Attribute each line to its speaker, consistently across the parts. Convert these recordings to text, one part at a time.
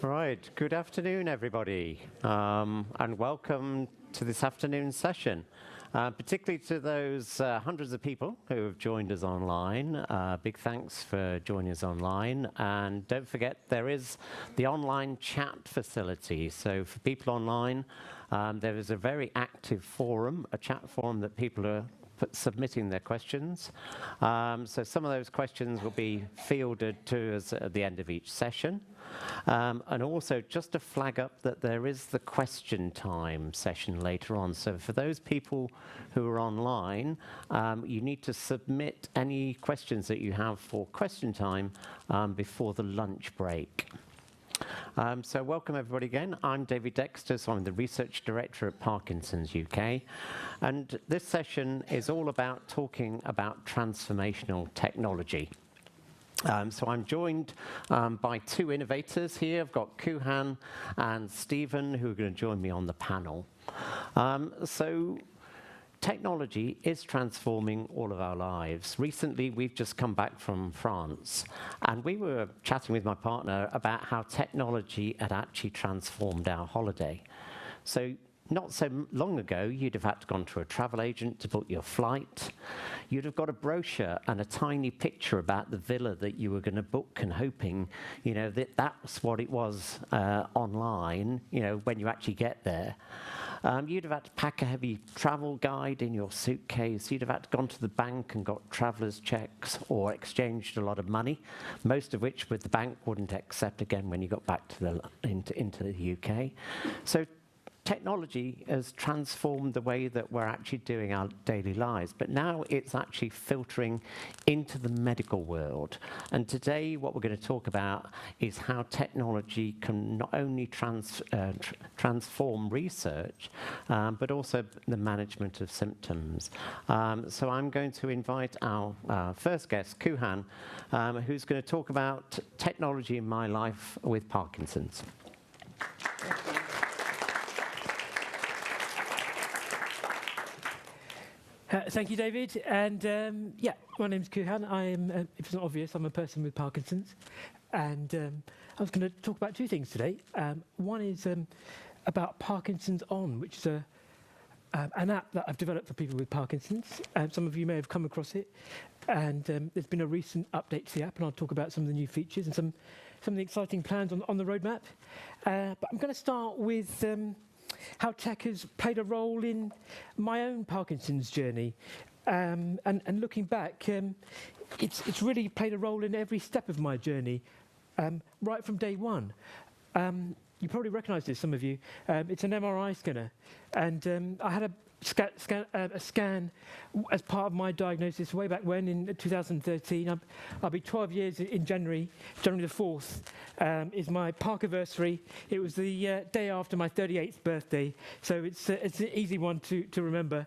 Speaker 1: Right, good afternoon, everybody, and welcome to this afternoon session. Particularly to those hundreds of people who have joined us online. Big thanks for joining us online. And don't forget, there is the online chat facility. So for people online, there is a very active forum, a chat forum that people are submitting their questions. So some of those questions will be fielded to us at the end of each session. And also just to flag up that there is the question time session later on. So for those people who are online, you need to submit any questions that you have for question time before the lunch break. So welcome everybody again. I'm David Dexter, so I'm the Research Director at Parkinson's UK. And this session is all about talking about transformational technology. So I'm joined by two innovators here. I've got Kuhan and Stephen, who are going to join me on the panel. So technology is transforming all of our lives. Recently, we've just come back from France, and we were chatting with my partner about how technology had actually transformed our holiday. So not so long ago, you'd have had to gone to a travel agent to book your flight. You'd have got a brochure and a tiny picture about the villa that you were going to book and hoping, you know, that that's what it was online, you know, when you actually get there. You'd have had to pack a heavy travel guide in your suitcase. You'd have had to gone to the bank and got traveller's checks or exchanged a lot of money, most of which with the bank wouldn't accept again when you got back to into the UK. So technology has transformed the way that we're actually doing our daily lives, but now it's actually filtering into the medical world. And today what we're going to talk about is how technology can not only transform research, but also the management of symptoms. So I'm going to invite our first guest, Kuhan, who's going to talk about technology in my life with Parkinson's.
Speaker 2: Thank you, David. And yeah, my name's Kuhan. I am, if it's not obvious, I'm a person with Parkinson's. And I was going to talk about two things today. One is about Parkinson's On, which is an app that I've developed for people with Parkinson's. Some of you may have come across it. And there's been a recent update to the app, and I'll talk about some of the new features and some of the exciting plans on the roadmap. But I'm going to start with how tech has played a role in my own Parkinson's journey. And looking back, it's really played a role in every step of my journey, right from day one. You probably recognise this, some of you. It's an MRI scanner. And I had a scan as part of my diagnosis way back when in 2013. I'll be 12 years in January the 4th is my Parkiversary. It was the day after my 38th birthday, so it's an easy one to remember.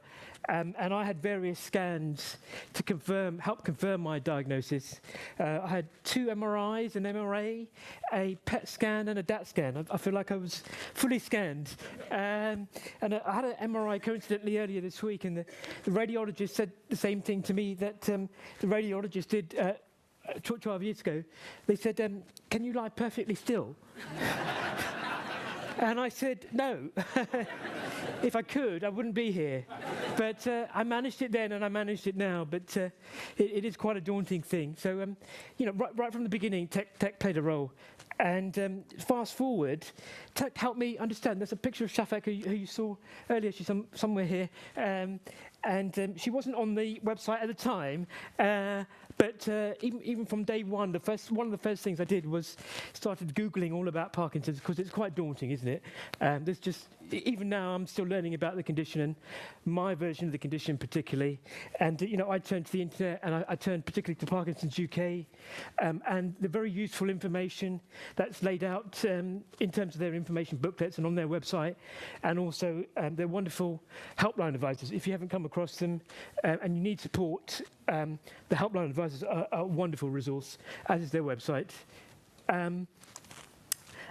Speaker 2: And I had various scans to help confirm my diagnosis. I had 2 MRIs, an MRA, a PET scan, and a DAT scan. I feel like I was fully scanned. And I had an MRI coincidentally earlier this week, and the radiologist said the same thing to me that the radiologist did 12 years ago. They said, "Can you lie perfectly still?" And I said, "No." If I could, I wouldn't be here. But I managed it then and I managed it now. But it is quite a daunting thing. So, you know, right from the beginning, tech played a role. And fast forward, tech helped me understand. There's a picture of Shafak, who you saw earlier. She's somewhere here. And she wasn't on the website at the time. But even from day one, one of the first things I did was started Googling all about Parkinson's, because it's quite daunting, isn't it? There's just, even now, I'm still learning about the condition and my version of the condition particularly. And, you know, I turned to the internet and I turned particularly to Parkinson's UK and the very useful information that's laid out in terms of their information booklets and on their website, and also their wonderful helpline advisors. If you haven't come across them and you need support, the helpline advisors are a wonderful resource, as is their website.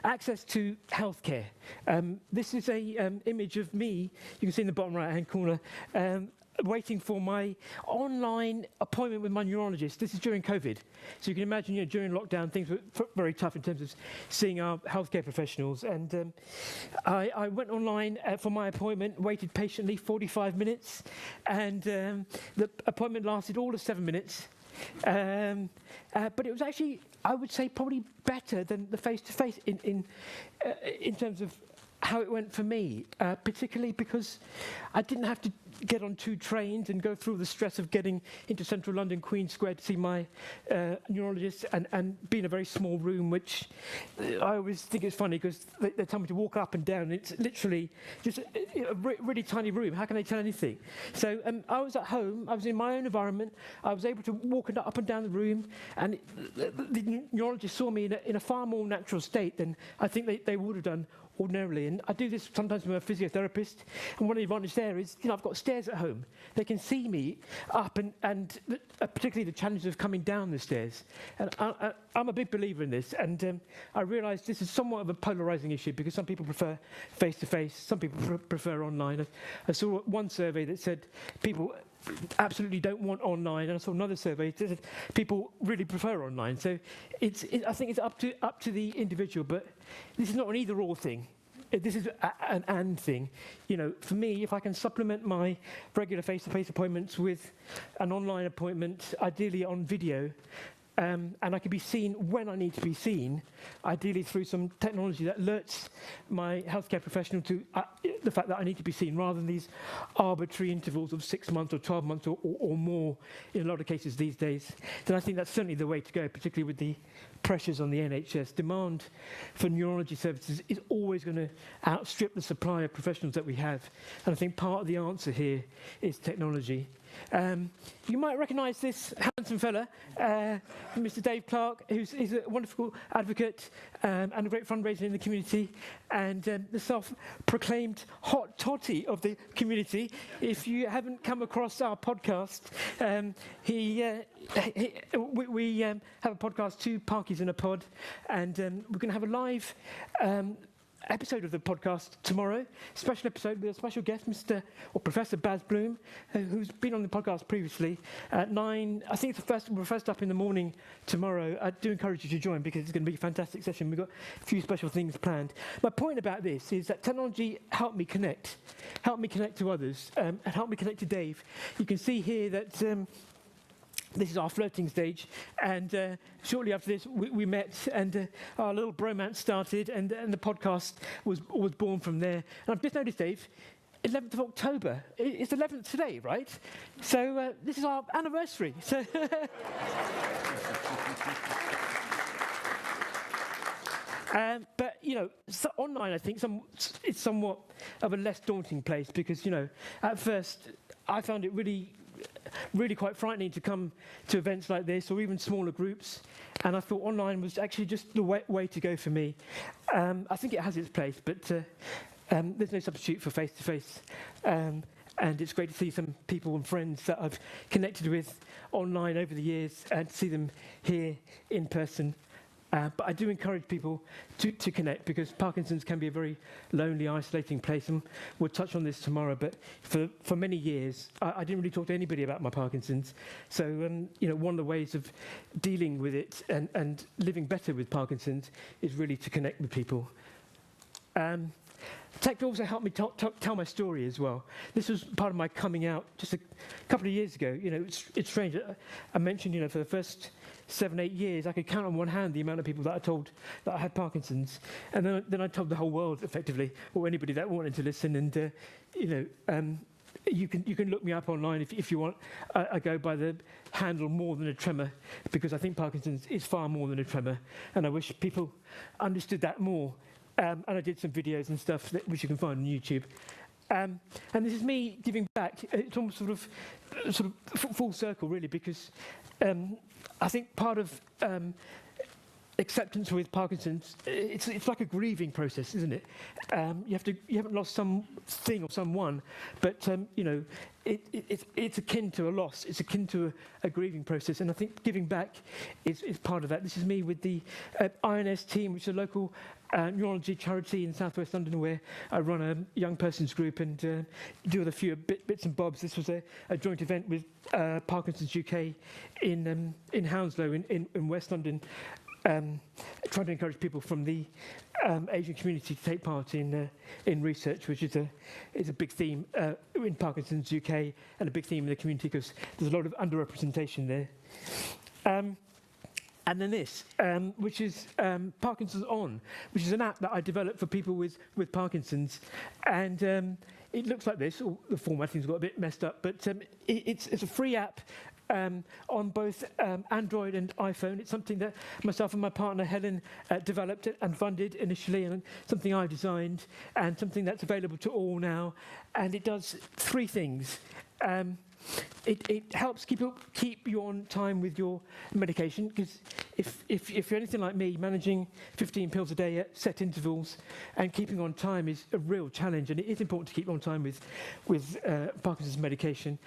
Speaker 2: Access to healthcare. This is a image of me. You can see in the bottom right-hand corner. waiting for my online appointment with my neurologist. This is during COVID. So you can imagine, during lockdown, things were very tough in terms of seeing our healthcare professionals. And I went online for my appointment, waited patiently 45 minutes, and the appointment lasted all of 7 minutes. But it was actually, I would say, probably better than the face-to-face in terms of how it went for me, particularly because I didn't have to get on 2 trains and go through the stress of getting into central London, Queen Square, to see my neurologist and be in a very small room, which I always think is funny because they tell me to walk up and down. And it's literally just a really tiny room. How can they tell anything? So I was at home. I was in my own environment. I was able to walk up and down the room, and the neurologist saw me in a far more natural state than I think they would have done ordinarily. And I do this sometimes with a physiotherapist, and one of the advantages there is, I've got stairs at home. They can see me up, and particularly the challenge of coming down the stairs. And I'm a big believer in this, and I realise this is somewhat of a polarising issue because some people prefer face-to-face, some people prefer online. I saw one survey that said people absolutely don't want online, and I saw another survey that said people really prefer online. So I think it's up to the individual, but this is not an either-or thing. This is an and thing. For me, if I can supplement my regular face-to-face appointments with an online appointment, ideally on video, and I can be seen when I need to be seen, ideally through some technology that alerts my healthcare professional to the fact that I need to be seen, rather than these arbitrary intervals of 6 months or 12 months or more in a lot of cases these days, then I think that's certainly the way to go, particularly with the pressures on the NHS. Demand for neurology services is always going to outstrip the supply of professionals that we have. And I think part of the answer here is technology. You might recognise this handsome fella, Mr. Dave Clark, who's a wonderful advocate and a great fundraiser in the community, and the self-proclaimed hot toddy of the community. If you haven't come across our podcast, we have a podcast, 2 Parkies in a Pod, and we're going to have a live episode of the podcast tomorrow, special episode with a special guest, Professor Baz Bloom, who's been on the podcast previously at 9. I think we're first up in the morning tomorrow. I do encourage you to join because it's going to be a fantastic session. We've got a few special things planned. My point about this is that technology helped me connect to others, and helped me connect to Dave. You can see here that this is our flirting stage, and shortly after this we met, and our little bromance started, and the podcast was born from there. And I've just noticed, Dave, 11th of October. It's 11th today, right? So this is our anniversary. So but so online, I think it's somewhat of a less daunting place because at first I found it really quite frightening to come to events like this, or even smaller groups, and I thought online was actually just the way to go for me. I think it has its place, but there's no substitute for face-to-face, and it's great to see some people and friends that I've connected with online over the years and to see them here in person. But I do encourage people to connect, because Parkinson's can be a very lonely, isolating place, and we'll touch on this tomorrow. But for many years, I didn't really talk to anybody about my Parkinson's. So, one of the ways of dealing with it and living better with Parkinson's is really to connect with people. Tech also helped me tell my story as well. This was part of my coming out just a couple of years ago. It's strange. I mentioned, for the first 7-8 years, I could count on one hand the amount of people that I told that I had Parkinson's, and then I told the whole world effectively, or anybody that wanted to listen. And you can look me up online if you want. I go by the handle More Than a Tremor, because I think Parkinson's is far more than a tremor, and I wish people understood that more. And I did some videos and stuff which you can find on YouTube. And this is me giving back. It's almost sort of full circle, really, because I think part of acceptance with Parkinson's, it's like a grieving process, isn't it? You haven't lost something or someone, but you know, it's akin to a loss. It's akin to a grieving process, and I think giving back is part of that. This is me with the INS team, which is a local neurology charity in South West London, where I run a young person's group and do a few bits and bobs. This was a joint event with Parkinson's UK in Hounslow in West London. Trying to encourage people from the Asian community to take part in research, which is a big theme in Parkinson's UK and a big theme in the community because there's a lot of underrepresentation there. And then this, which is Parkinson's On, which is an app that I developed for people with Parkinson's, and it looks like this. The formatting's got a bit messed up, but it's a free app. On both Android and iPhone. It's something that myself and my partner Helen developed and funded initially, and something I designed, and something that's available to all now. And it does three things. It helps keep you on time with your medication, because if you're anything like me, managing 15 pills a day at set intervals and keeping on time is a real challenge, and it is important to keep on time with Parkinson's medication.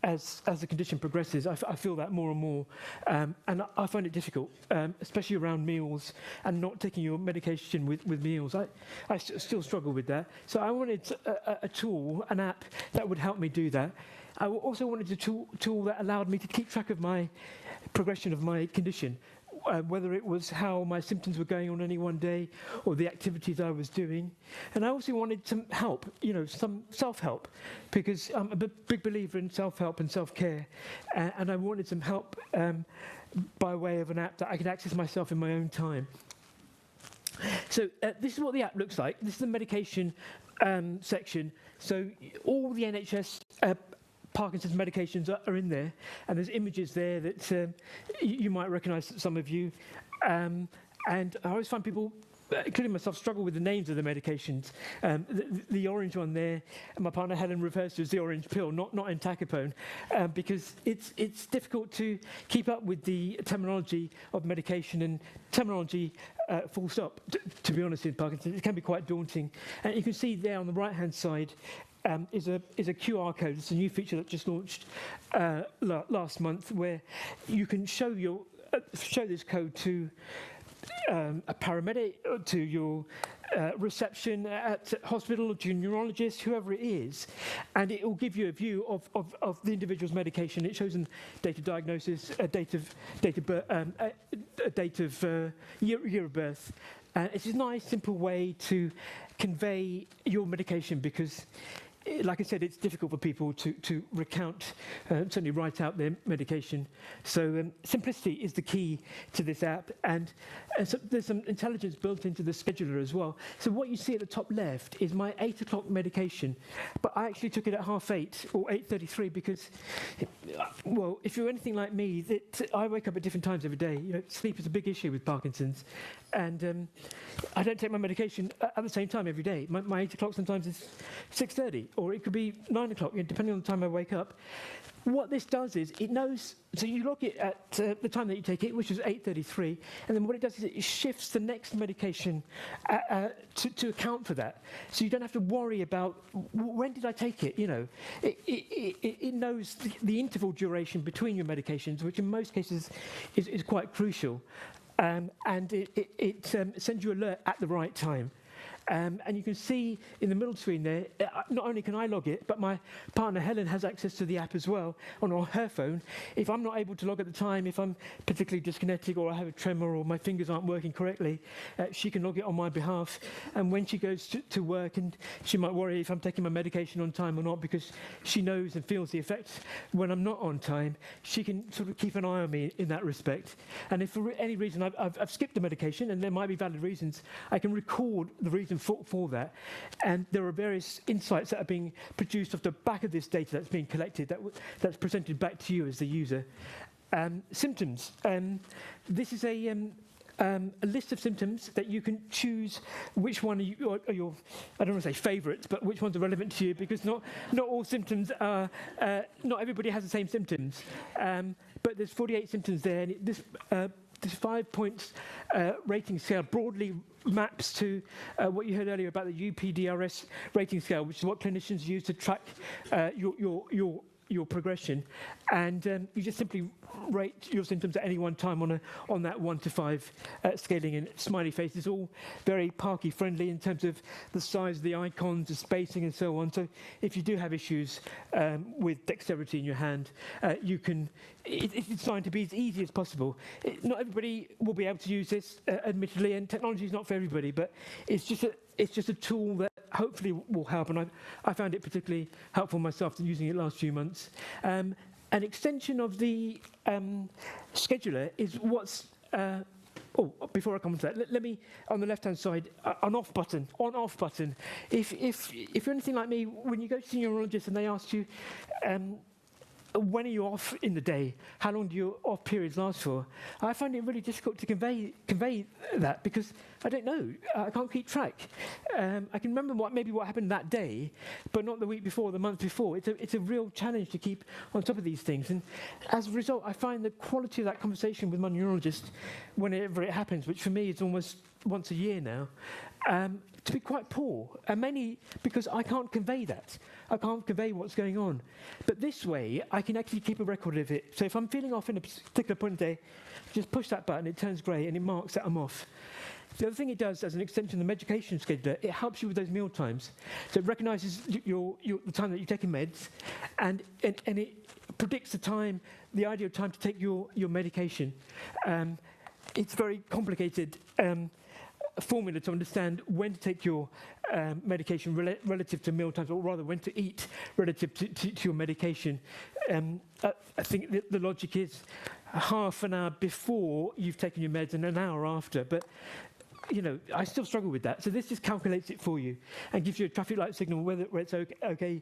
Speaker 2: As the condition progresses, I feel that more and more, and I find it difficult, especially around meals and not taking your medication with meals. I still struggle with that. So I wanted a tool, an app that would help me do that. I also wanted a tool that allowed me to keep track of my progression of my condition, whether it was how my symptoms were going on any one day or the activities I was doing. And I also wanted some help, you know, some self-help, because I'm a big believer in self-help and self-care. And I wanted some help by way of an app that I could access myself in my own time. So this is what the app looks like. This is the medication section. So all the NHS Parkinson's medications are in there, and there's images there that you might recognise, some of you. And I always find people, including myself, struggle with the names of the medications. The orange one there, and my partner Helen refers to as the orange pill, not entacapone, because it's difficult to keep up with the terminology of medication and terminology full stop. To be honest, in Parkinson's, it can be quite daunting. And you can see there on the right-hand side, is a QR code. It's a new feature that just launched last month, where you can show this code to a paramedic, or to your reception at hospital, or to your neurologist, whoever it is, and it will give you a view of the individual's medication. It shows them date of diagnosis, a date of year of birth. It's a nice, simple way to convey your medication, because, like I said, it's difficult for people to recount, certainly write out their medication. So simplicity is the key to this app, and so there's some intelligence built into the scheduler as well. So what you see at the top left is my 8 o'clock medication, but I actually took it at 8:30 or 8:33 because, well, if you're anything like me, I wake up at different times every day. You know, sleep is a big issue with Parkinson's, and I don't take my medication at the same time every day. My 8 o'clock sometimes is 6:30, or it could be 9 o'clock, depending on the time I wake up. What this does is it knows, so you log it at the time that you take it, which is 8:33, and then what it does is it shifts the next medication to account for that. So you don't have to worry about when did I take it. You know, it knows the interval duration between your medications, which in most cases is quite crucial, and it sends you alert at the right time. And you can see in the middle screen there, not only can I log it, but my partner Helen has access to the app as well on her phone. If I'm not able to log at the time, if I'm particularly dyskinetic, or I have a tremor, or my fingers aren't working correctly, she can log it on my behalf. And when she goes to work, and she might worry if I'm taking my medication on time or not, because she knows and feels the effects when I'm not on time, she can sort of keep an eye on me in that respect. And if for any reason I've skipped the medication, and there might be valid reasons, I can record the reason for that, and there are various insights that are being produced off the back of this data that's being collected, that's presented back to you as the user. Symptoms. This is a list of symptoms that you can choose which one are your, I don't want to say favourites, but which ones are relevant to you, because not all symptoms are, not everybody has the same symptoms. But there's 48 symptoms there, and this this 5-point rating scale broadly maps to what you heard earlier about the UPDRS rating scale, which is what clinicians use to track your progression, and you just simply rate your symptoms at any one time on that 1 to 5 scaling. And smiley face is all very Parky friendly in terms of the size of the icons, the spacing, and so on. So if you do have issues with dexterity in your hand, you can. It's designed to be as easy as possible. Not everybody will be able to use this, admittedly, and technology is not for everybody. But it's just a tool that hopefully will help, and I found it particularly helpful myself in using it last few months. An extension of the scheduler is what's. Before I come to that, let me, on the left-hand side, on-off button. If you're anything like me, when you go to see a neurologist and they ask you, when are you off in the day? How long do your off periods last for? I find it really difficult to convey that because I don't know. I can't keep track. I can remember what happened that day, but not the week before, the month before. It's a real challenge to keep on top of these things. And as a result, I find the quality of that conversation with my neurologist, whenever it happens, which for me is almost once a year now, to be quite poor, and mainly because I can't convey that. I can't convey what's going on. But this way, I can actually keep a record of it. So if I'm feeling off in a particular point of the day, just push that button, it turns grey, and it marks that I'm off. The other thing it does, as an extension of the medication scheduler, it helps you with those meal times. So it recognises the time that you're taking meds, and it predicts the ideal time to take your medication. It's very complicated formula to understand when to take your medication relative to meal times, or rather when to eat relative to your medication. I think the logic is half an hour before you've taken your meds and an hour after, but I still struggle with that. So this just calculates it for you and gives you a traffic light signal where it's okay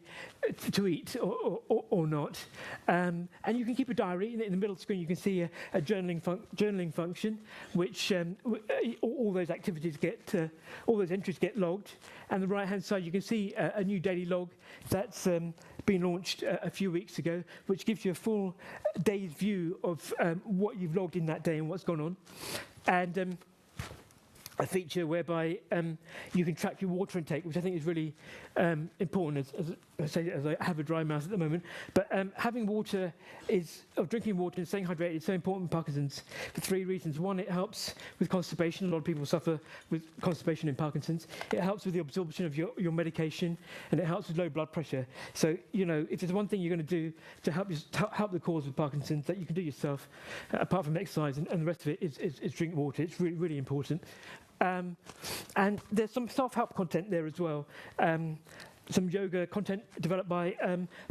Speaker 2: to eat or not. And you can keep a diary. In the middle screen, you can see a journaling function, which all those activities all those entries get logged. And the right-hand side, you can see a new daily log that's been launched a few weeks ago, which gives you a full day's view of what you've logged in that day and what's gone on. And a feature whereby you can track your water intake, which I think is really important, as I have a dry mouth at the moment. But having water drinking water and staying hydrated is so important in Parkinson's for 3 reasons. One, it helps with constipation. A lot of people suffer with constipation in Parkinson's. It helps with the absorption of your medication, and it helps with low blood pressure. So, if there's one thing you're going to do to help the cause of Parkinson's that you can do yourself, apart from exercise, and the rest of it is drink water. It's really, really important. And there's some self-help content there as well. Some yoga content developed by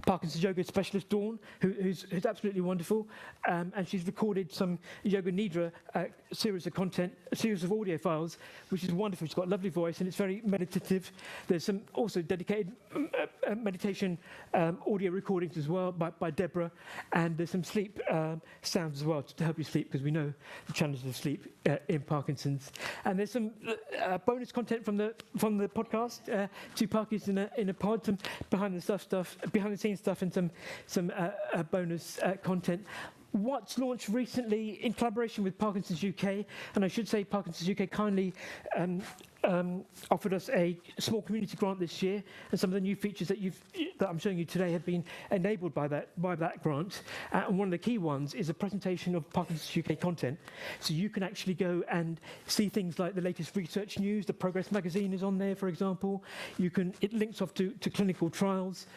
Speaker 2: Parkinson's yoga specialist Dawn, who's absolutely wonderful, and she's recorded some yoga nidra series of content, a series of audio files, which is wonderful. She's got a lovely voice and it's very meditative. There's some also dedicated meditation audio recordings as well by Deborah, and there's some sleep sounds as well to help you sleep, because we know the challenges of sleep in Parkinson's. And there's some bonus content from the podcast, 2 Parkies in a pod, some behind the scenes stuff, and some bonus content. What's launched recently in collaboration with Parkinson's UK, and I should say Parkinson's UK kindly offered us a small community grant this year, and some of the new features that I'm showing you today have been enabled by that grant. And one of the key ones is a presentation of Parkinson's UK content, so you can actually go and see things like the latest research news. The Progress magazine is on there, for example. It links off to clinical trials.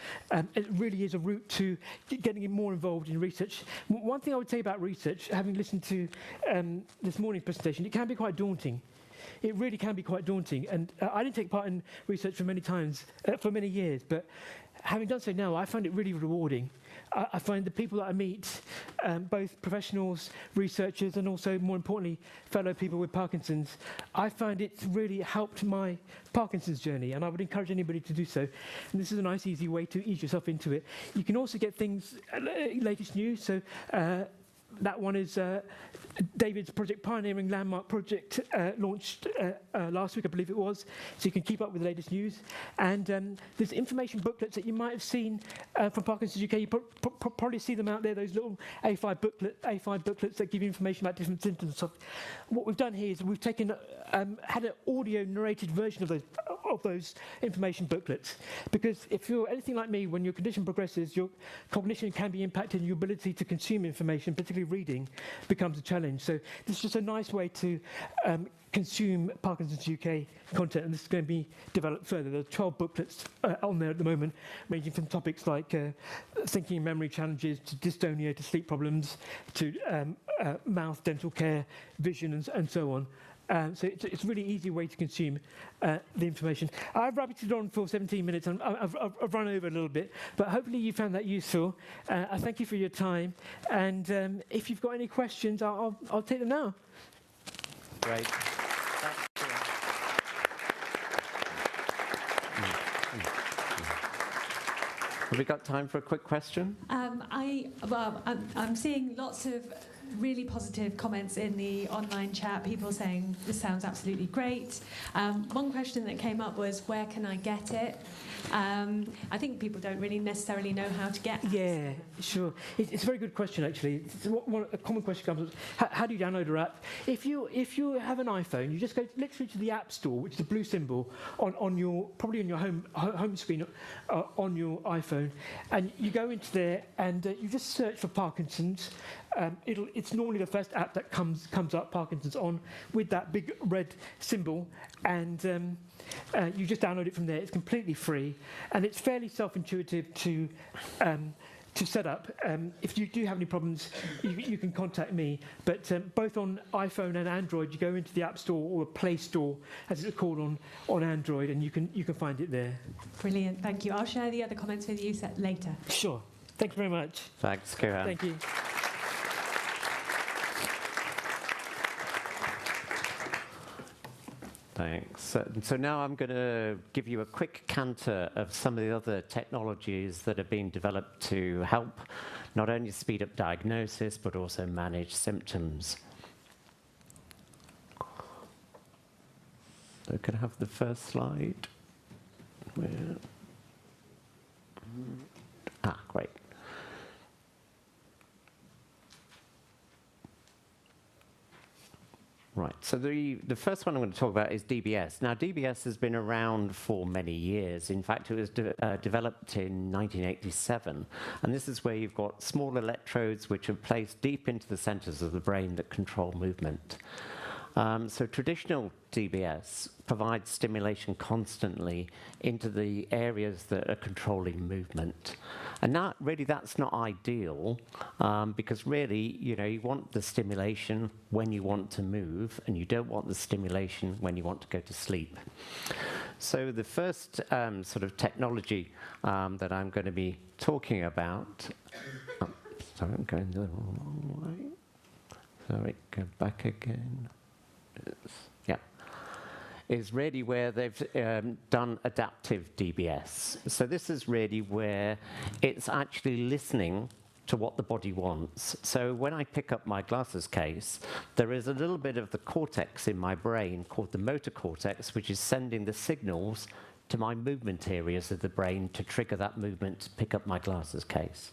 Speaker 2: It really is a route to getting more involved in research. One thing I would say about research, having listened to this morning's presentation, it can be quite daunting. It really can be quite daunting, and I didn't take part in research for many years, but having done so now, I find it really rewarding. I find the people that I meet, both professionals, researchers, and also, more importantly, fellow people with Parkinson's, I find it's really helped my Parkinson's journey, and I would encourage anybody to do so. And this is a nice, easy way to ease yourself into it. You can also get things, latest news, so that one is David's project, Pioneering Landmark Project, launched last week, I believe it was, so you can keep up with the latest news. And there's information booklets that you might have seen from Parkinson's UK. You probably see them out there, those little A5 booklets that give you information about different symptoms. So what we've done here is we've taken, had an audio narrated version of those information booklets. Because if you're anything like me, when your condition progresses, your cognition can be impacted and your ability to consume information, particularly reading, becomes a challenge. So this is just a nice way to consume Parkinson's UK content, and this is going to be developed further. There are 12 booklets on there at the moment, ranging from topics like thinking and memory challenges, to dystonia, to sleep problems, to mouth, dental care, vision, and so on. So it's a really easy way to consume the information. I've rabbited on for 17 minutes, and I've run over a little bit, but hopefully you found that useful. I thank you for your time, and if you've got any questions, I'll take them now.
Speaker 1: Great. Have we got time for a quick question?
Speaker 3: I'm seeing lots of really positive comments in the online chat, people saying this sounds absolutely great. One question that came up was, where can I get it? I think people don't really necessarily know how to get it.
Speaker 2: Yeah, sure. It's a very good question, actually. A common question comes up, how do you download our app? If you have an iPhone, you just go literally to the App Store, which is the blue symbol on your, probably on your home screen on your iPhone, and you go into there and you just search for Parkinson's. It's normally the first app that comes up, Parkinson's On, with that big red symbol, and you just download it from there. It's completely free, and it's fairly self-intuitive to set up. If you do have any problems, you can contact me. But both on iPhone and Android, you go into the App Store or Play Store, as it's called on Android, and you can find it there.
Speaker 3: Brilliant, thank you. I'll share the other comments with you later.
Speaker 2: Sure. Thank you very much.
Speaker 1: Thanks, Kuhan.
Speaker 2: Thank you.
Speaker 1: Thanks. So now I'm going to give you a quick canter of some of the other technologies that are being developed to help not only speed up diagnosis, but also manage symptoms. So can I have the first slide? Great. Right, so the first one I'm going to talk about is DBS. Now, DBS has been around for many years. In fact, it was developed in 1987. And this is where you've got small electrodes which are placed deep into the centers of the brain that control movement. So traditional DBS provides stimulation constantly into the areas that are controlling movement. And that's not ideal, because really, you want the stimulation when you want to move, and you don't want the stimulation when you want to go to sleep. So the first sort of technology that I'm going to be talking about, sorry, I'm going the wrong way. Sorry, go back again. Is really where they've done adaptive DBS. So this is really where it's actually listening to what the body wants. So when I pick up my glasses case, there is a little bit of the cortex in my brain called the motor cortex, which is sending the signals to my movement areas of the brain to trigger that movement to pick up my glasses case.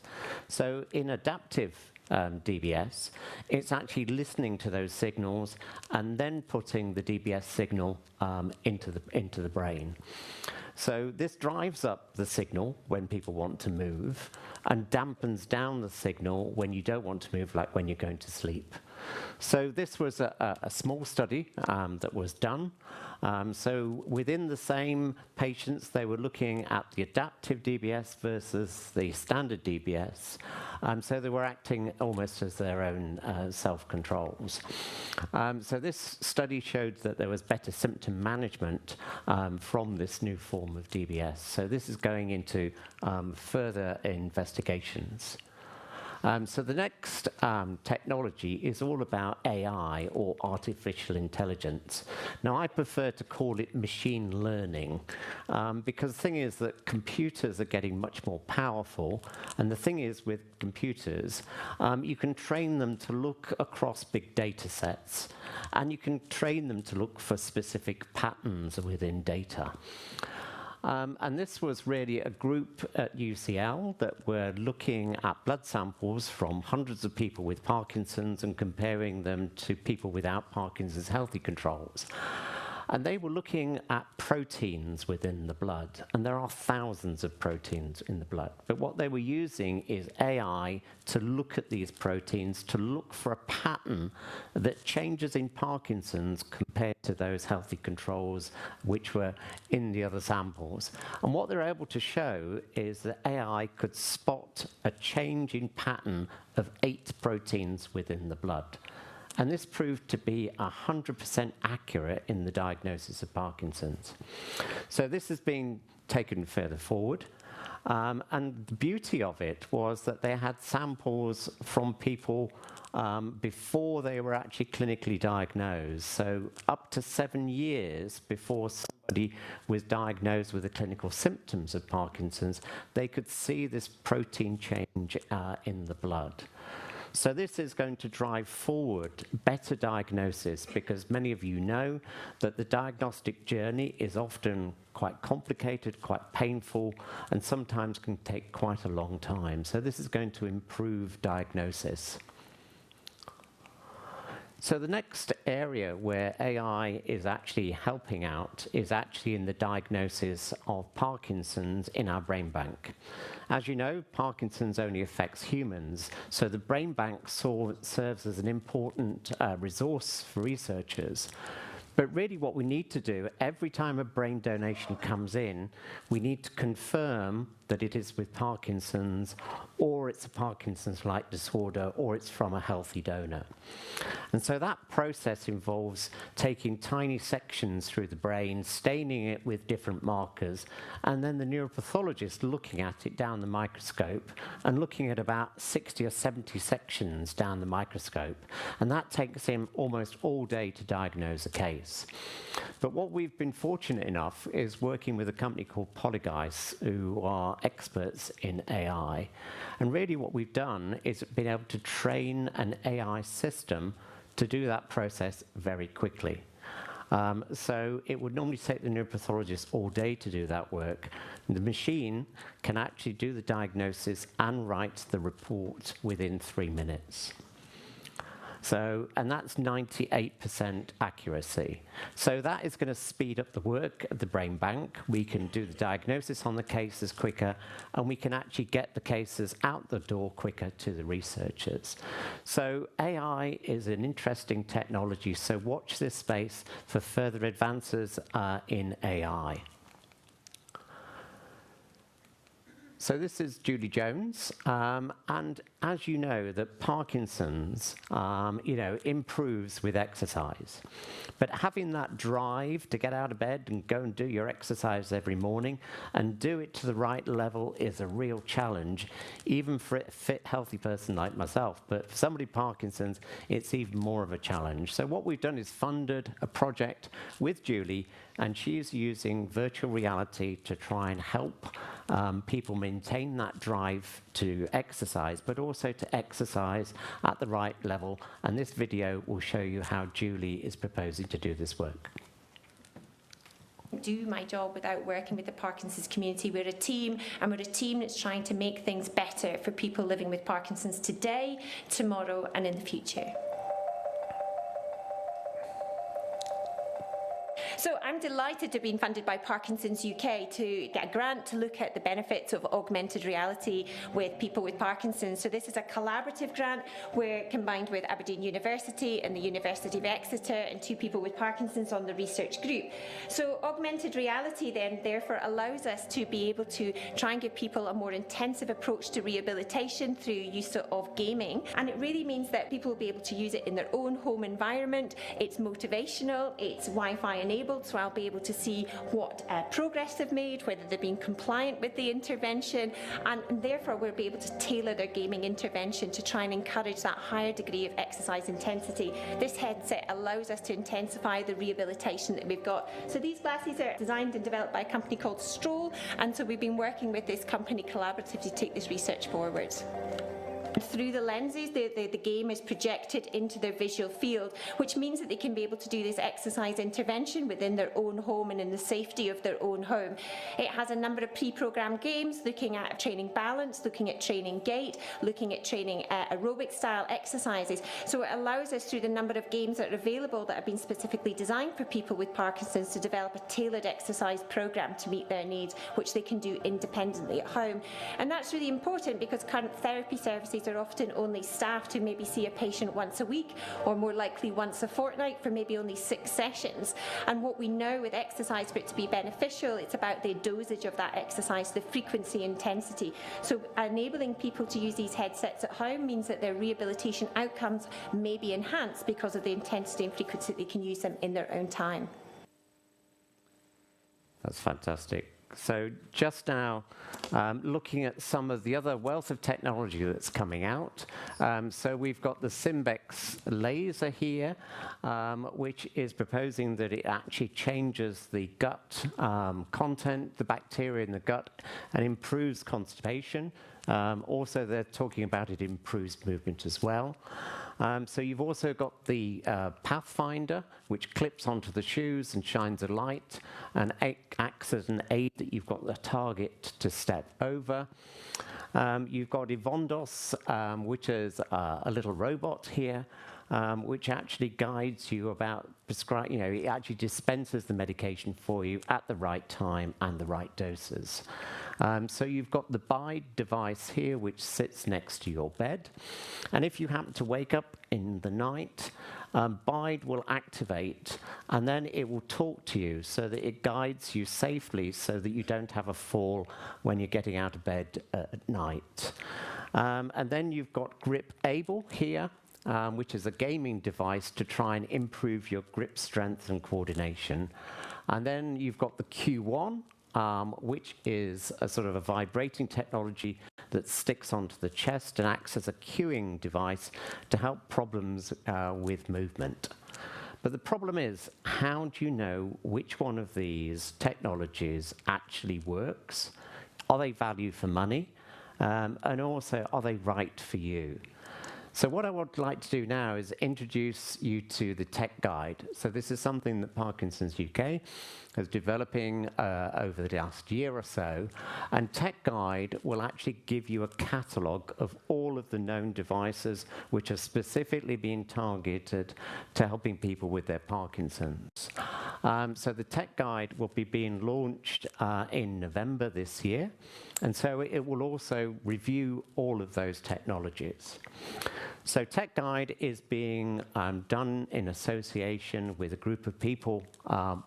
Speaker 1: So in adaptive DBS, it's actually listening to those signals and then putting the DBS signal into the brain. So this drives up the signal when people want to move and dampens down the signal when you don't want to move, like when you're going to sleep. So this was a small study that was done. So within the same patients, they were looking at the adaptive DBS versus the standard DBS. So they were acting almost as their own self-controls. So this study showed that there was better symptom management from this new form of DBS. So this is going into further investigations. So the next technology is all about AI, or artificial intelligence. Now, I prefer to call it machine learning, because the thing is that computers are getting much more powerful, and the thing is with computers, you can train them to look across big data sets, and you can train them to look for specific patterns within data. And this was really a group at UCL that were looking at blood samples from hundreds of people with Parkinson's and comparing them to people without Parkinson's healthy controls. And they were looking at proteins within the blood, and there are thousands of proteins in the blood. But what they were using is AI to look at these proteins, to look for a pattern that changes in Parkinson's compared to those healthy controls which were in the other samples. And what they're able to show is that AI could spot a change in pattern of 8 proteins within the blood. And this proved to be 100% accurate in the diagnosis of Parkinson's. So this has been taken further forward. And the beauty of it was that they had samples from people before they were actually clinically diagnosed. So up to 7 years before somebody was diagnosed with the clinical symptoms of Parkinson's, they could see this protein change in the blood. So this is going to drive forward better diagnosis, because many of you know that the diagnostic journey is often quite complicated, quite painful, and sometimes can take quite a long time. So this is going to improve diagnosis. So the next area where AI is actually helping out is actually in the diagnosis of Parkinson's in our brain bank. As you know, Parkinson's only affects humans, so the brain bank serves as an important resource for researchers. But really what we need to do, every time a brain donation comes in, we need to confirm that it is with Parkinson's, or it's a Parkinson's-like disorder, or it's from a healthy donor. And so that process involves taking tiny sections through the brain, staining it with different markers, and then the neuropathologist looking at it down the microscope and looking at about 60 or 70 sections down the microscope. And that takes him almost all day to diagnose a case. But what we've been fortunate enough is working with a company called Polygeist, who are experts in AI. And really what we've done is been able to train an AI system to do that process very quickly. So it would normally take the neuropathologist all day to do that work. The machine can actually do the diagnosis and write the report within 3 minutes. So, and that's 98% accuracy. So that is going to speed up the work of the brain bank. We can do the diagnosis on the cases quicker, and we can actually get the cases out the door quicker to the researchers. So AI is an interesting technology, so watch this space for further advances in AI. So this is Julie Jones, and as you know, that Parkinson's, improves with exercise. But having that drive to get out of bed and go and do your exercise every morning and do it to the right level is a real challenge, even for a fit, healthy person like myself. But for somebody with Parkinson's, it's even more of a challenge. So what we've done is funded a project with Julie, and she's using virtual reality to try and help people maintain that drive to exercise, but also to exercise at the right level. And this video will show you how Julie is proposing to do this work.
Speaker 4: Do my job without working with the Parkinson's community. We're a team, and we're a team that's trying to make things better for people living with Parkinson's today, tomorrow, and in the future. So I'm delighted to have been funded by Parkinson's UK to get a grant to look at the benefits of augmented reality with people with Parkinson's. So this is a collaborative grant. We're combined with Aberdeen University and the University of Exeter and 2 people with Parkinson's on the research group. So augmented reality then therefore allows us to be able to try and give people a more intensive approach to rehabilitation through use of gaming. And it really means that people will be able to use it in their own home environment. It's motivational, it's Wi-Fi enabled, enabled, so I'll be able to see what progress they've made, whether they've been compliant with the intervention, and therefore we'll be able to tailor their gaming intervention to try and encourage that higher degree of exercise intensity. This headset allows us to intensify the rehabilitation that we've got. So these glasses are designed and developed by a company called Stroll, and so we've been working with this company collaboratively to take this research forward. Through the lenses, the game is projected into their visual field, which means that they can be able to do this exercise intervention within their own home and in the safety of their own home. It has a number of pre-programmed games looking at training balance, looking at training gait, looking at training aerobic style exercises. So it allows us, through the number of games that are available that have been specifically designed for people with Parkinson's, to develop a tailored exercise program to meet their needs, which they can do independently at home. And that's really important because current therapy services are often only staffed to maybe see a patient once a week, or more likely once a fortnight for maybe only 6 sessions. And what we know with exercise, for it to be beneficial, it's about the dosage of that exercise, the frequency, intensity. So enabling people to use these headsets at home means that their rehabilitation outcomes may be enhanced because of the intensity and frequency they can use them in their own time.
Speaker 1: That's fantastic. So just now, looking at some of the other wealth of technology that's coming out. So we've got the Simbex laser here, which is proposing that it actually changes the gut content, the bacteria in the gut, and improves constipation. Also, they're talking about it improves movement as well. So you've also got the Pathfinder, which clips onto the shoes and shines a light and acts as an aid that you've got the target to step over. You've got Evondos, which is a little robot here, which actually guides you about prescribe. It actually dispenses the medication for you at the right time and the right doses. So you've got the Bide device here, which sits next to your bed. And if you happen to wake up in the night, Bide will activate, and then it will talk to you so that it guides you safely so that you don't have a fall when you're getting out of bed at night. And then you've got Grip Able here, which is a gaming device to try and improve your grip strength and coordination. And then you've got the Q1, which is a sort of a vibrating technology that sticks onto the chest and acts as a cueing device to help problems with movement. But the problem is, how do you know which one of these technologies actually works? Are they value for money? And also, are they right for you? So what I would like to do now is introduce you to the tech guide. So this is something that Parkinson's UK is developing over the last year or so. And Tech Guide will actually give you a catalogue of all of the known devices which are specifically being targeted to helping people with their Parkinson's. So the Tech Guide will be being launched in November this year. And so it will also review all of those technologies. So Tech Guide is being done in association with a group of people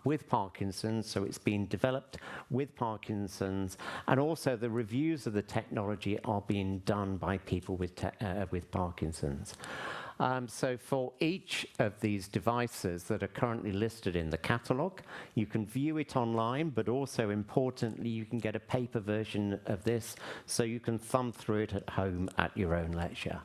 Speaker 1: with Parkinson's, so it's being developed with Parkinson's, and also the reviews of the technology are being done by people with Parkinson's. So for each of these devices that are currently listed in the catalogue, you can view it online, but also importantly, you can get a paper version of this so you can thumb through it at home at your own leisure.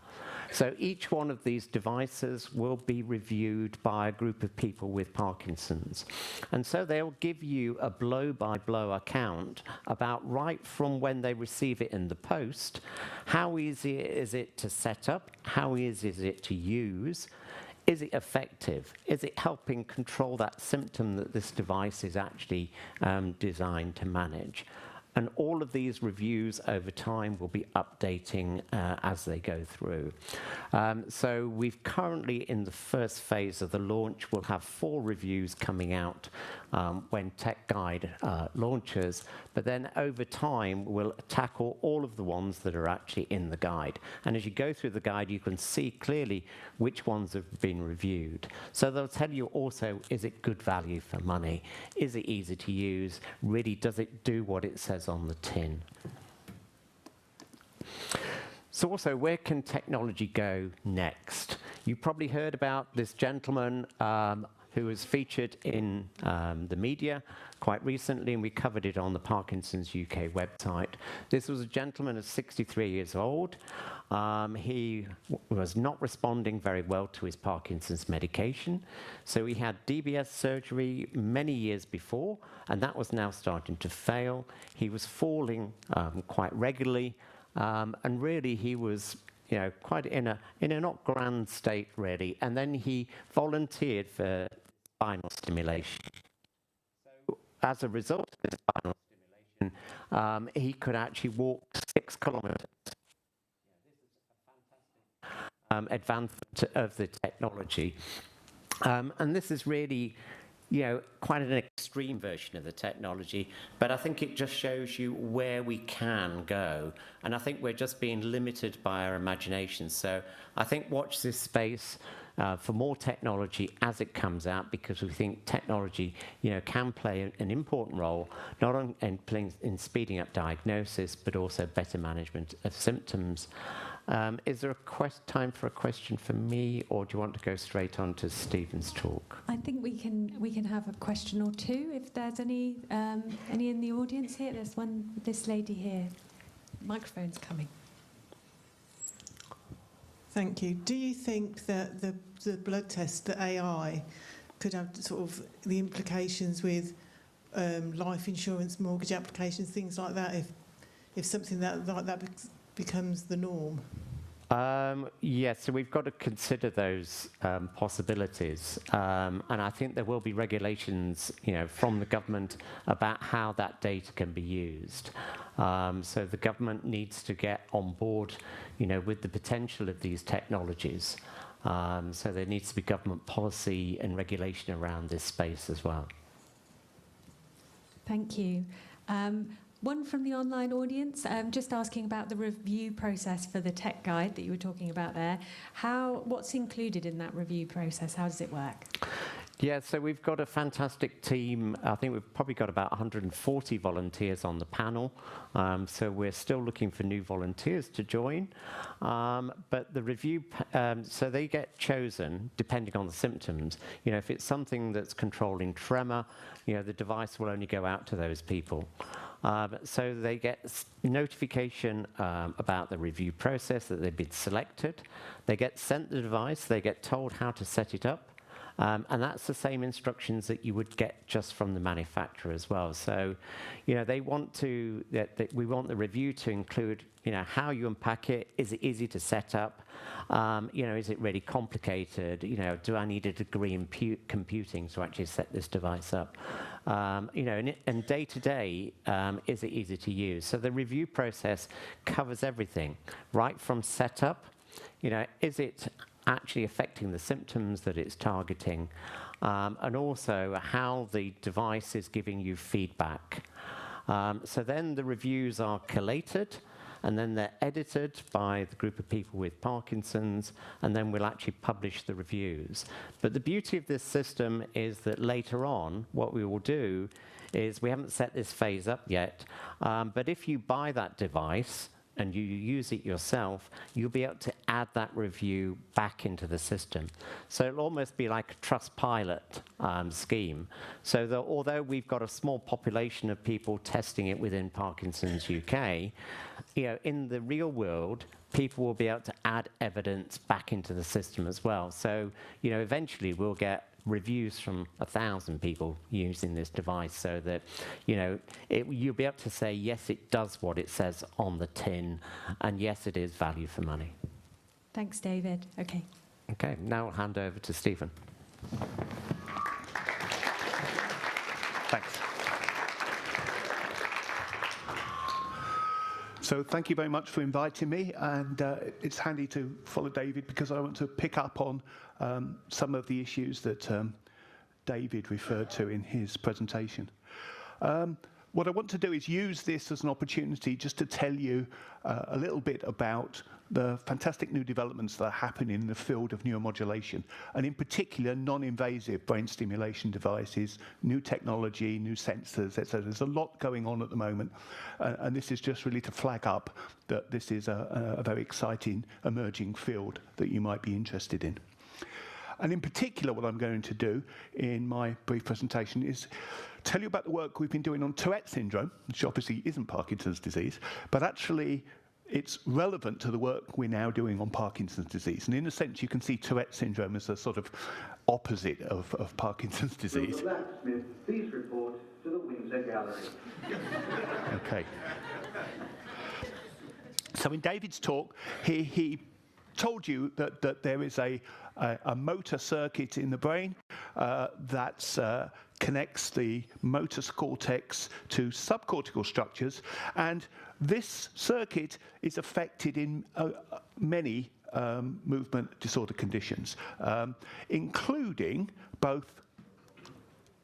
Speaker 1: So each one of these devices will be reviewed by a group of people with Parkinson's. And so they'll give you a blow-by-blow account about right from when they receive it in the post, how easy is it to set up, how easy is it to use, is it effective, is it helping control that symptom that this device is actually designed to manage. And all of these reviews over time will be updating as they go through. So we've currently, in the first phase of the launch, we'll have 4 reviews coming out when Tech Guide launches. But then over time, we'll tackle all of the ones that are actually in the guide. And as you go through the guide, you can see clearly which ones have been reviewed. So they'll tell you also, is it good value for money? Is it easy to use? Really, does it do what it says on the tin? So also, where can technology go next? You probably heard about this gentleman who was featured in the media quite recently, and we covered it on the Parkinson's UK website. This was a gentleman of 63 years old. He was not responding very well to his Parkinson's medication, so he had DBS surgery many years before, and that was now starting to fail. He was falling quite regularly, and really he was quite in a not grand state really, and then he volunteered for spinal stimulation. So as a result of this spinal stimulation, he could actually walk 6 kilometers. Advancement of the technology, and this is really quite an extreme version of the technology, but I think it just shows you where we can go, and I think we're just being limited by our imagination. So I think watch this space for more technology as it comes out, because we think technology can play an important role, not only in speeding up diagnosis, but also better management of symptoms. Is there time for a question for me, or do you want to go straight on to Stephen's talk?
Speaker 3: I think we can have a question or two if there's any in the audience here. There's one. This lady here. Microphone's coming.
Speaker 5: Thank you. Do you think that the blood test, the AI, could have sort of the implications with life insurance, mortgage applications, things like that, if something like that becomes the norm?
Speaker 1: Yes, so we've got to consider those possibilities, and I think there will be regulations, from the government about how that data can be used. So the government needs to get on board, with the potential of these technologies. So there needs to be government policy and regulation around this space as well.
Speaker 3: Thank you. One from the online audience, just asking about the review process for the tech guide that you were talking about there. What's included in that review process? How does it work?
Speaker 1: Yeah, so we've got a fantastic team. I think we've probably got about 140 volunteers on the panel. So we're still looking for new volunteers to join. But the review, so they get chosen depending on the symptoms. If it's something that's controlling tremor, the device will only go out to those people. So they get notification about the review process, that they've been selected. They get sent the device. They get told how to set it up. And that's the same instructions that you would get just from the manufacturer as well. So, we want the review to include, how you unpack it. Is it easy to set up? Is it really complicated? Do I need a degree in computing to actually set this device up? And day to day, is it easy to use? So the review process covers everything, right from setup. Is it actually affecting the symptoms that it's targeting, and also how the device is giving you feedback. So then the reviews are collated, and then they're edited by the group of people with Parkinson's, and then we'll actually publish the reviews. But the beauty of this system is that later on, what we will do is, we haven't set this phase up yet, but if you buy that device, and you use it yourself, you'll be able to add that review back into the system. So it'll almost be like a Trustpilot scheme. So that although we've got a small population of people testing it within Parkinson's UK, in the real world, people will be able to add evidence back into the system as well. So, eventually we'll get reviews from 1,000 people using this device, so that you'll be able to say, yes, it does what it says on the tin, and yes, it is value for money.
Speaker 3: Thanks, David. Okay.
Speaker 1: Okay, now I'll hand over to Stephen.
Speaker 6: Thanks. So thank you very much for inviting me, and it's handy to follow David, because I want to pick up on some of the issues that David referred to in his presentation. What I want to do is use this as an opportunity just to tell you a little bit about the fantastic new developments that are happening in the field of neuromodulation, and in particular non-invasive brain stimulation devices, new technology, new sensors, etc. There's a lot going on at the moment, and this is just really to flag up that this is a very exciting emerging field that you might be interested in. And in particular, what I'm going to do in my brief presentation is tell you about the work we've been doing on Tourette syndrome, which obviously isn't Parkinson's disease, but actually it's relevant to the work we're now doing on Parkinson's disease. And in a sense, you can see Tourette syndrome as a sort of opposite of Parkinson's disease.
Speaker 7: Will the blacksmith please report to the Windsor Gallery?
Speaker 6: Okay. So in David's talk, he told you that there is a motor circuit in the brain that connects the motor cortex to subcortical structures, and this circuit is affected in many movement disorder conditions, including both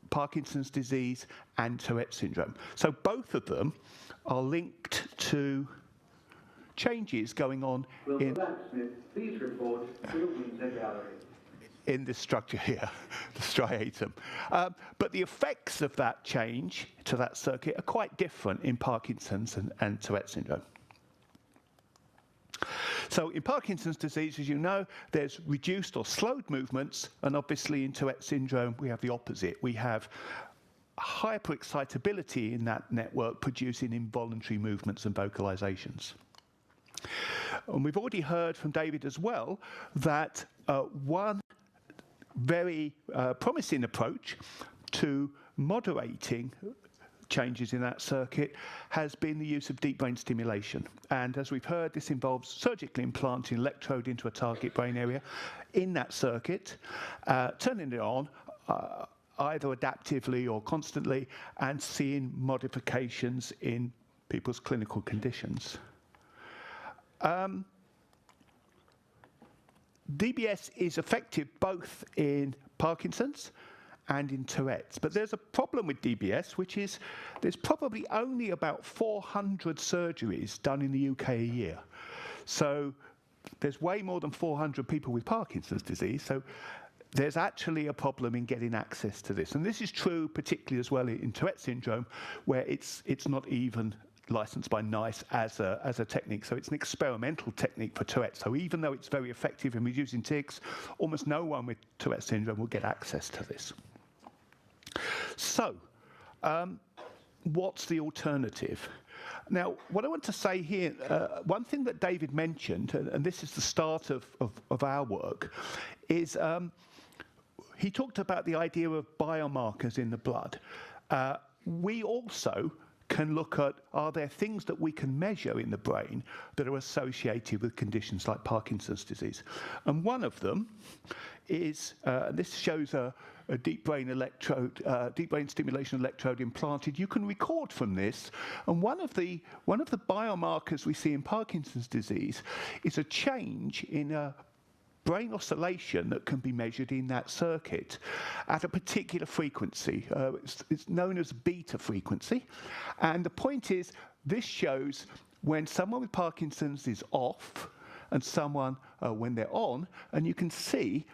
Speaker 6: Parkinson's disease and Tourette syndrome. So both of them are linked to changes going on
Speaker 7: Will the blacksmith please report to the Windsor Gallery?
Speaker 6: In this structure here, the striatum. But the effects of that change to that circuit are quite different in Parkinson's and Tourette syndrome. So in Parkinson's disease, as you know, there's reduced or slowed movements, and obviously in Tourette syndrome, we have the opposite. We have hyperexcitability in that network producing involuntary movements and vocalizations. And we've already heard from David as well that one very promising approach to moderating changes in that circuit has been the use of deep brain stimulation. And as we've heard, this involves surgically implanting an electrode into a target brain area in that circuit, turning it on either adaptively or constantly, and seeing modifications in people's clinical conditions. DBS is effective both in Parkinson's and in Tourette's. But there's a problem with DBS, which is there's probably only about 400 surgeries done in the UK a year. So there's way more than 400 people with Parkinson's disease. So there's actually a problem in getting access to this. And this is true particularly as well in Tourette syndrome, where it's not even licensed by NICE as a technique. So it's an experimental technique for Tourette. So even though it's very effective in reducing tics, almost no one with Tourette syndrome will get access to this. So what's the alternative? Now, what I want to say here, one thing that David mentioned, and this is the start of our work, is he talked about the idea of biomarkers in the blood. We also can look at, are there things that we can measure in the brain that are associated with conditions like Parkinson's disease? And one of them is, this shows a deep brain electrode, deep brain stimulation electrode implanted. You can record from this, and one of the biomarkers we see in Parkinson's disease is a change in a brain oscillation that can be measured in that circuit at a particular frequency. It's known as beta frequency. And the point is, this shows when someone with Parkinson's is off and someone when they're on, and you can see,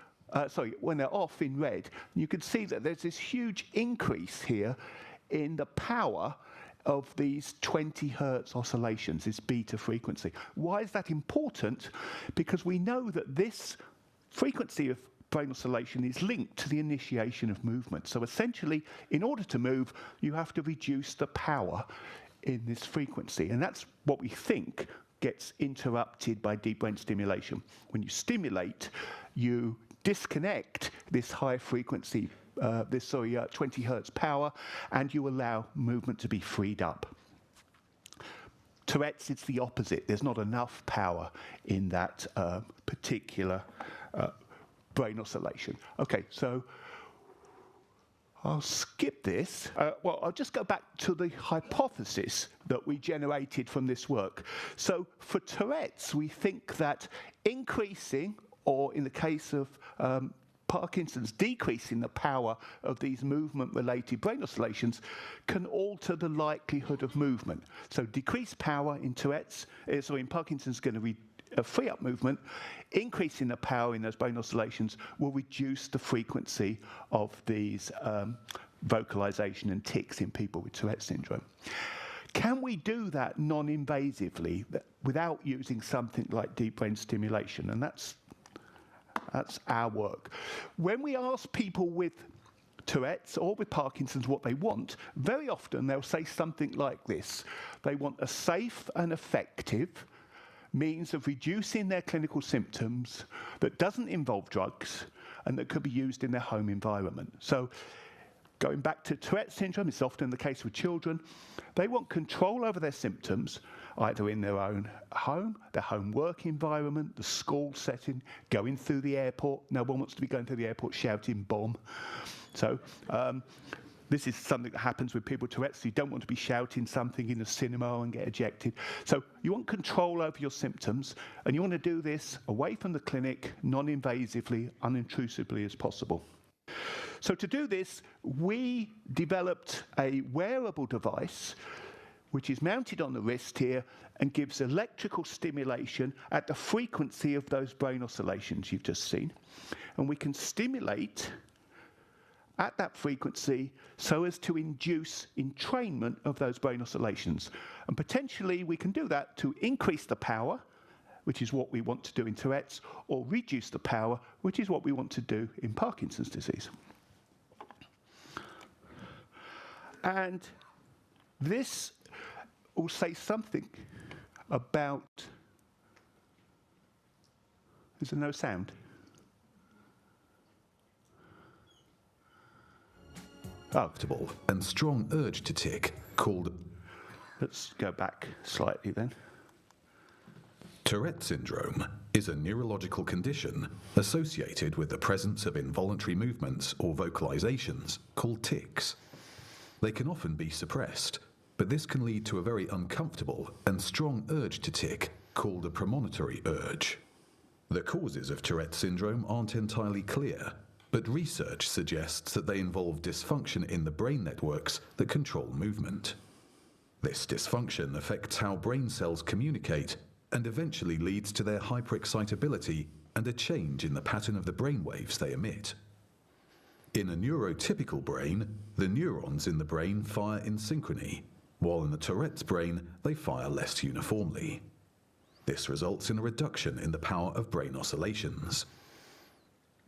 Speaker 6: when they're off in red, you can see that there's this huge increase here in the power of these 20 hertz oscillations, this beta frequency. Why is that important? Because we know that this frequency of brain oscillation is linked to the initiation of movement. So essentially, in order to move, you have to reduce the power in this frequency. And that's what we think gets interrupted by deep brain stimulation. When you stimulate, you disconnect this high frequency, 20 hertz power, and you allow movement to be freed up. Tourette's, it's the opposite. There's not enough power in that particular brain oscillation. Okay, so I'll skip this. Well, I'll just go back to the hypothesis that we generated from this work. So for Tourette's, we think that increasing, or in the case of Parkinson's, decreasing the power of these movement-related brain oscillations can alter the likelihood of movement. So decreased power in Tourette's, in Parkinson's is going to free up movement. Increasing the power in those brain oscillations will reduce the frequency of these vocalization and tics in people with Tourette syndrome. Can we do that non-invasively without using something like deep brain stimulation? And that's That's our work. When we ask people with Tourette's or with Parkinson's what they want, very often they'll say something like this. They want a safe and effective means of reducing their clinical symptoms that doesn't involve drugs and that could be used in their home environment. So going back to Tourette's syndrome, it's often the case with children. They want control over their symptoms, either in their own home, their home work environment, the school setting, going through the airport. No one wants to be going through the airport shouting bomb. So this is something that happens with people with Tourette's. You don't want to be shouting something in a cinema and get ejected. So you want control over your symptoms, and you want to do this away from the clinic, non-invasively, unintrusively as possible. So to do this, we developed a wearable device which is mounted on the wrist here and gives electrical stimulation at the frequency of those brain oscillations you've just seen. And we can stimulate at that frequency so as to induce entrainment of those brain oscillations. And potentially we can do that to increase the power, which is what we want to do in Tourette's, or reduce the power, which is what we want to do in Parkinson's disease. And this will say something about... Is there no sound?
Speaker 8: Comfortable and strong urge to tick called...
Speaker 6: Let's go back slightly then.
Speaker 8: Tourette syndrome is a neurological condition associated with the presence of involuntary movements or vocalizations called tics. They can often be suppressed, but this can lead to a very uncomfortable and strong urge to tick called a premonitory urge. The causes of Tourette syndrome aren't entirely clear, but research suggests that they involve dysfunction in the brain networks that control movement. This dysfunction affects how brain cells communicate and eventually leads to their hyperexcitability and a change in the pattern of the brain waves they emit. In a neurotypical brain, the neurons in the brain fire in synchrony, while in the Tourette's brain, they fire less uniformly. This results in a reduction in the power of brain oscillations.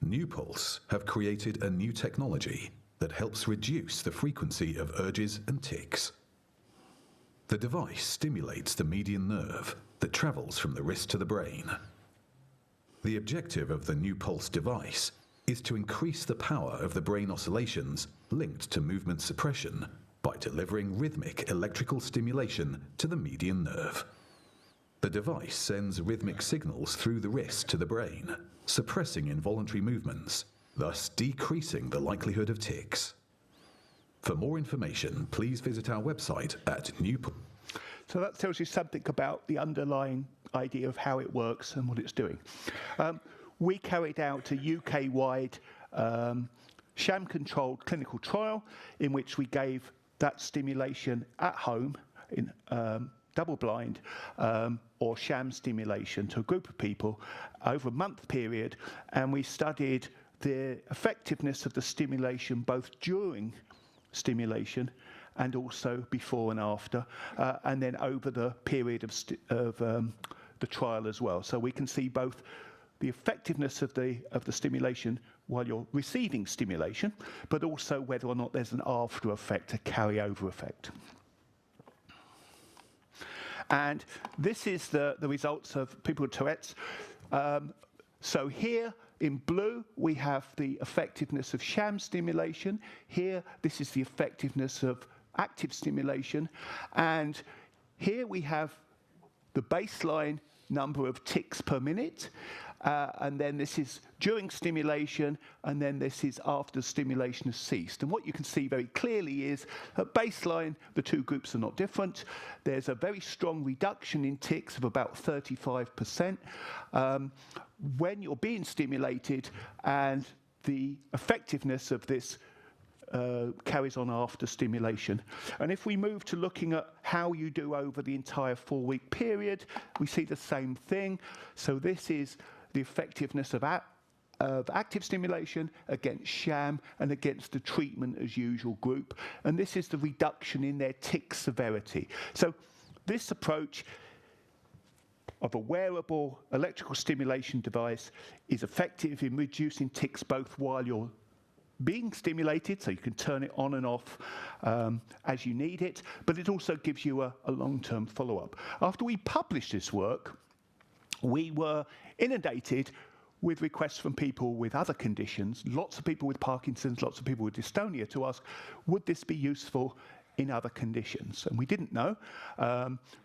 Speaker 8: NewPulse have created a new technology that helps reduce the frequency of urges and tics. The device stimulates the median nerve that travels from the wrist to the brain. The objective of the NewPulse device is to increase the power of the brain oscillations linked to movement suppression by delivering rhythmic electrical stimulation to the median nerve. The device sends rhythmic signals through the wrist to the brain, suppressing involuntary movements, thus decreasing the likelihood of tics. For more information, please visit our website at NewPulse.
Speaker 6: So that tells you something about the underlying idea of how it works and what it's doing. We carried out a UK-wide sham-controlled clinical trial in which we gave that stimulation at home in double-blind or sham stimulation to a group of people over a month period, and we studied the effectiveness of the stimulation both during stimulation and also before and after, and then over the period of the trial as well. So we can see both the effectiveness of the stimulation while you're receiving stimulation, but also whether or not there's an after effect, a carryover effect. And this is the results of people with Tourette's. So here in blue, we have the effectiveness of sham stimulation. Here, this is the effectiveness of active stimulation. And here we have the baseline number of tics per minute. And then this is during stimulation, and then this is after stimulation has ceased. And what you can see very clearly is at baseline, the two groups are not different. There's a very strong reduction in tics of about 35% when you're being stimulated, and the effectiveness of this carries on after stimulation. And if we move to looking at how you do over the entire 4-week period, we see the same thing. So this is the effectiveness of active stimulation against sham and against the treatment as usual group. And this is the reduction in their tic severity. So this approach of a wearable electrical stimulation device is effective in reducing tics both while you're being stimulated, so you can turn it on and off as you need it, but it also gives you a long-term follow-up. After we published this work, we were inundated with requests from people with other conditions, lots of people with Parkinson's, lots of people with dystonia, to ask, would this be useful in other conditions? And we didn't know.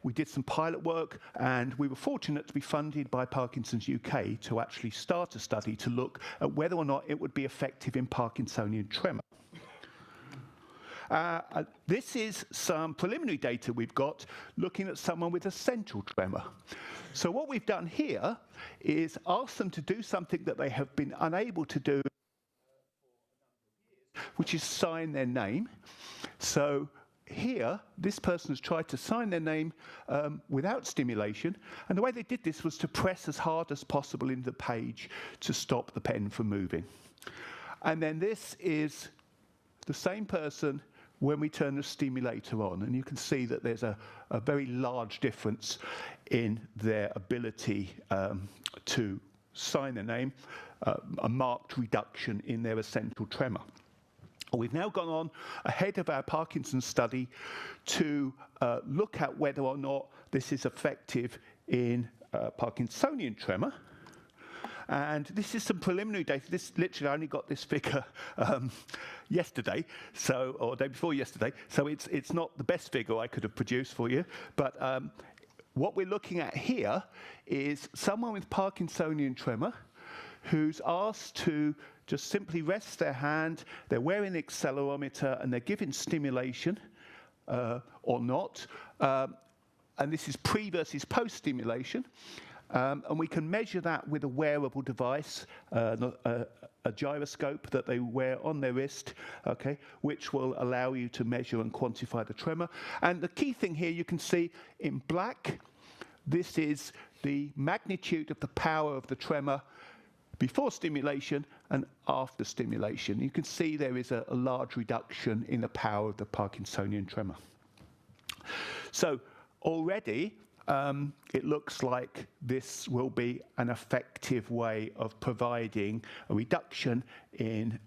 Speaker 6: We did some pilot work, and we were fortunate to be funded by Parkinson's UK to actually start a study to look at whether or not it would be effective in Parkinsonian tremor. This is some preliminary data we've got looking at someone with a central tremor. So what we've done here is ask them to do something that they have been unable to do, which is sign their name. So here, this person has tried to sign their name without stimulation, and the way they did this was to press as hard as possible into the page to stop the pen from moving. And then this is the same person when we turn the stimulator on, and you can see that there's a very large difference in their ability to sign their name, a marked reduction in their essential tremor. We've now gone on ahead of our Parkinson's study to look at whether or not this is effective in Parkinsonian tremor. And this is some preliminary data. This literally, I only got this figure yesterday, or day before yesterday, so it's not the best figure I could have produced for you. But what we're looking at here is someone with Parkinsonian tremor who's asked to just simply rest their hand, they're wearing an accelerometer, and they're given stimulation or not. And this is pre versus post stimulation. And we can measure that with a wearable device, a gyroscope that they wear on their wrist, okay, which will allow you to measure and quantify the tremor. And the key thing here, you can see in black, this is the magnitude of the power of the tremor before stimulation and after stimulation. You can see there is a large reduction in the power of the Parkinsonian tremor. So already, it looks like this will be an effective way of providing a reduction in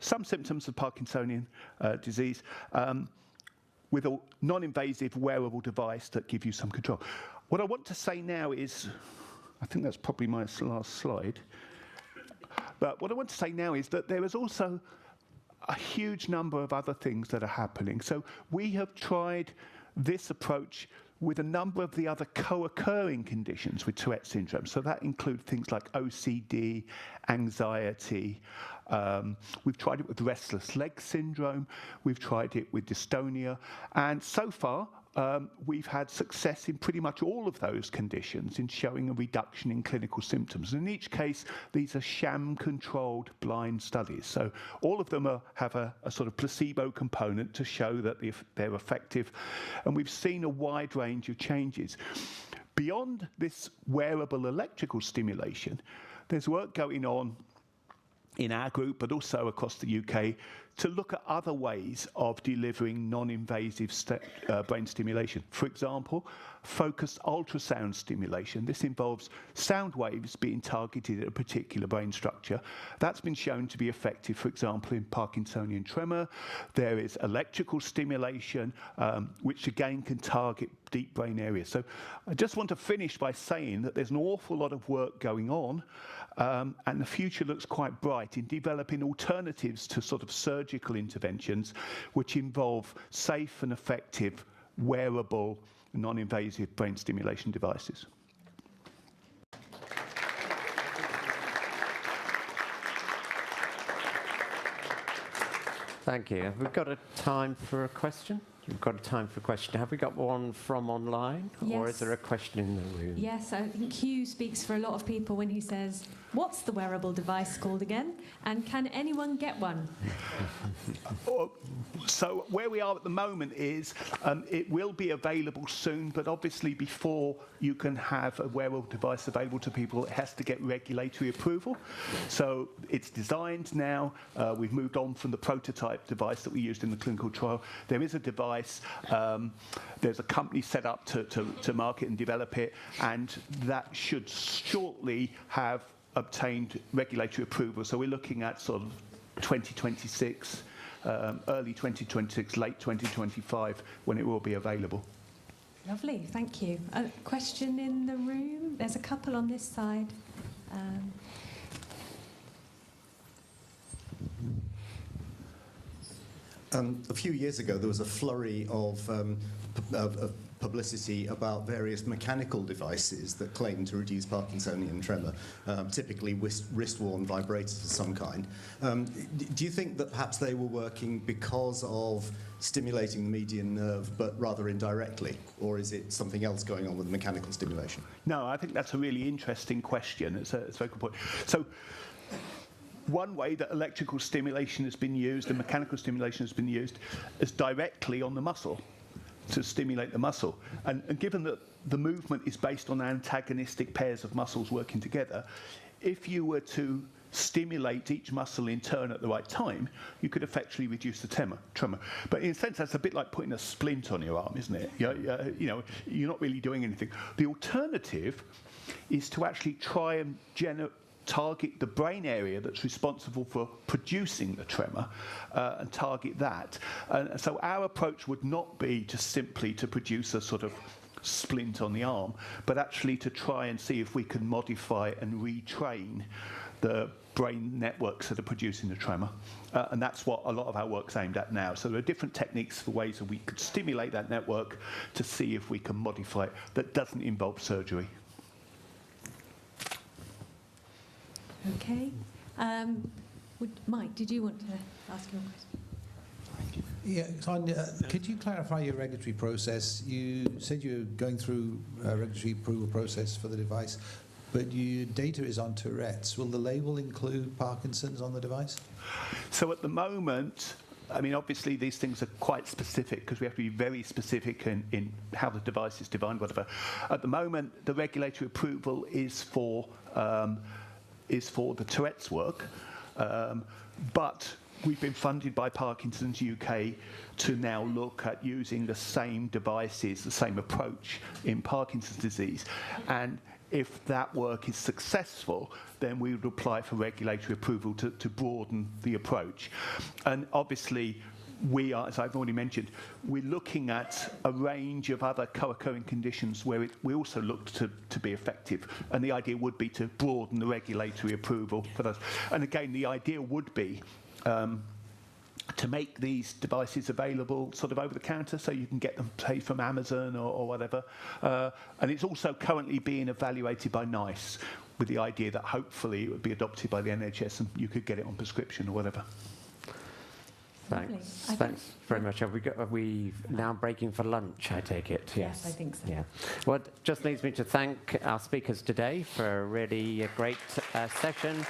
Speaker 6: some symptoms of Parkinsonian disease with a non-invasive wearable device that gives you some control. What I want to say now is, I think that's probably my last slide, but what I want to say now is that there is also a huge number of other things that are happening. So we have tried this approach with a number of the other co-occurring conditions with Tourette syndrome. So that includes things like OCD, anxiety. We've tried it with restless leg syndrome. We've tried it with dystonia. And so far, we've had success in pretty much all of those conditions in showing a reduction in clinical symptoms. And in each case, these are sham-controlled blind studies. So all of them have a sort of placebo component to show that they're effective. And we've seen a wide range of changes. Beyond this wearable electrical stimulation, there's work going on in our group, but also across the UK, to look at other ways of delivering non-invasive brain stimulation. For example, focused ultrasound stimulation. This involves sound waves being targeted at a particular brain structure. That's been shown to be effective, for example, in Parkinsonian tremor. There is electrical stimulation, which again can target deep brain areas. So I just want to finish by saying that there's an awful lot of work going on, and the future looks quite bright in developing alternatives to sort of surgical interventions which involve safe and effective wearable non-invasive brain stimulation devices.
Speaker 1: Thank you. Have we got a time for a question? We've got a time for a question. Have we got one from online?
Speaker 3: Yes.
Speaker 1: Or is there a question in the room?
Speaker 3: Yes, I think Hugh speaks for a lot of people when he says, what's the wearable device called again? And can anyone get one?
Speaker 6: So where we are at the moment is it will be available soon, but obviously before you can have a wearable device available to people, it has to get regulatory approval. So it's designed now. We've moved on from the prototype device that we used in the clinical trial. There is a device device. There's a company set up to market and develop it, and that should shortly have obtained regulatory approval. So we're looking at sort of 2026, early 2026, late 2025, when it will be available.
Speaker 3: Lovely, thank you. A question in the room? There's a couple on this side.
Speaker 9: A few years ago, there was a flurry of publicity about various mechanical devices that claim to reduce Parkinsonian tremor, typically wrist-worn vibrators of some kind. Do you think that perhaps they were working because of stimulating the median nerve, but rather indirectly, or is it something else going on with the mechanical stimulation?
Speaker 6: No, I think that's a really interesting question. It's a very good point. So, one way that electrical stimulation has been used and mechanical stimulation has been used is directly on the muscle, to stimulate the muscle. And given that the movement is based on antagonistic pairs of muscles working together, if you were to stimulate each muscle in turn at the right time, you could effectively reduce the tremor. But in a sense, that's a bit like putting a splint on your arm, isn't it? You're not really doing anything. The alternative is to actually try and target the brain area that's responsible for producing the tremor and target that. And so our approach would not be to simply to produce a sort of splint on the arm, but actually to try and see if we can modify and retrain the brain networks that are producing the tremor. And that's what a lot of our work's aimed at now. So there are different techniques for ways that we could stimulate that network to see if we can modify it that doesn't involve surgery.
Speaker 3: Okay. Mike, did you want to ask your question?
Speaker 10: Yeah, could you clarify your regulatory process? You said you're going through a regulatory approval process for the device, but your data is on Tourette's. Will the label include Parkinson's on the device?
Speaker 6: So at the moment, I mean, obviously these things are quite specific because we have to be very specific in how the device is defined, whatever. At the moment, the regulatory approval is for the Tourette's work, but we've been funded by Parkinson's UK to now look at using the same devices, the same approach in Parkinson's disease. And if that work is successful, then we would apply for regulatory approval to broaden the approach. And obviously, we are, as I've already mentioned, we're looking at a range of other co-occurring conditions where we also look to be effective. And the idea would be to broaden the regulatory approval for those. And again, the idea would be to make these devices available sort of over the counter, so you can get them, say, from Amazon or whatever. And it's also currently being evaluated by NICE with the idea that hopefully it would be adopted by the NHS and you could get it on prescription or whatever.
Speaker 1: Thanks. Thanks very much. Are we now breaking for lunch, I take it?
Speaker 3: Yes, I think so.
Speaker 1: Yeah. Well, it just leaves me to thank our speakers today for a really great session.